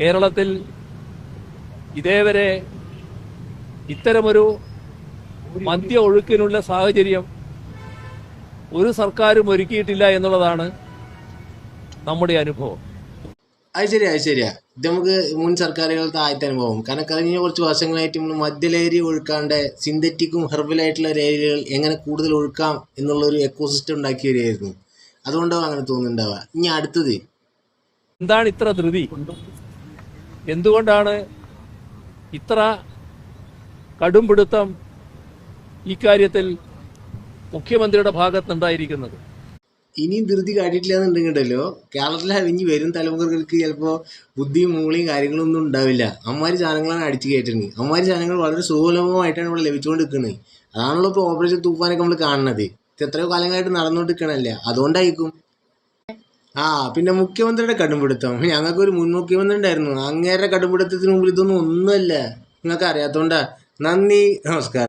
കേരളത്തിൽ ഇതേവരെ ഇത്തരമൊരു മദ്യ ഒഴുക്കിനുള്ള സാഹചര്യം ഒരു സർക്കാരും ഒരുക്കിയിട്ടില്ല എന്നുള്ളതാണ് നമ്മുടെ അനുഭവം. അത് ശരിയാ ഇത് നമുക്ക് മുൻ സർക്കാരുകളുടെ ആദ്യത്തെ അനുഭവം. കാരണം കഴിഞ്ഞ കുറച്ച് വർഷങ്ങളായിട്ട് നമ്മൾ മദ്യലഹരി ഒഴുക്കാണ്ട് സിന്തറ്റിക്കും ഹെർബലായിട്ടുള്ള ലഹരികൾ എങ്ങനെ കൂടുതൽ ഒഴുക്കാം എന്നുള്ളൊരു എക്കോസിസ്റ്റം ഉണ്ടാക്കി വരികയായിരുന്നു. അതുകൊണ്ടാവും അങ്ങനെ തോന്നുന്നുണ്ടാവുക. ഇനി അടുത്തത് എന്താണ് ഇത്ര ധൃതി? എന്തുകൊണ്ടാണ് ഇത്ര കടുംപിടുത്തം ഇക്കാര്യത്തിൽ മുഖ്യമന്ത്രിയുടെ ഭാഗത്തുണ്ടായിരിക്കുന്നത്? ഇനിയും ധൃതി കാട്ടിയിട്ടില്ല എന്നുണ്ടെങ്കിലോ കേരളത്തിലെ ഇനി വരും തലമുറകൾക്ക് ചിലപ്പോൾ ബുദ്ധിയും മൂളിയും കാര്യങ്ങളൊന്നും ഉണ്ടാവില്ല. അമ്മാതിരി സാധനങ്ങളാണ് അടിച്ചു കയറ്റുന്നത്. അമ്മാതിരി സാധനങ്ങൾ വളരെ സുലഭമായിട്ടാണ് ഇവിടെ ലഭിച്ചുകൊണ്ടിരിക്കുന്നത്. അതാണല്ലോ ഇപ്പോൾ ഓപ്പറേഷൻ തൂഫാനൊക്കെ നമ്മൾ കാണുന്നത്. ഇത് എത്രയോ കാലങ്ങളായിട്ട് നടന്നുകൊണ്ടിരിക്കണല്ലേ, അതുകൊണ്ടായിരിക്കും. പിന്നെ മുഖ്യമന്ത്രിയുടെ കടുംപിടുത്തം. ഞങ്ങൾക്കൊരു മുൻ മുഖ്യമന്ത്രി ഉണ്ടായിരുന്നു. അങ്ങേരുടെ കടുംപിടുത്തത്തിന് മുമ്പിൽ ഇതൊന്നും ഒന്നുമല്ല. നിങ്ങൾക്ക് അറിയാത്തോണ്ടാ. നന്ദി, നമസ്കാരം.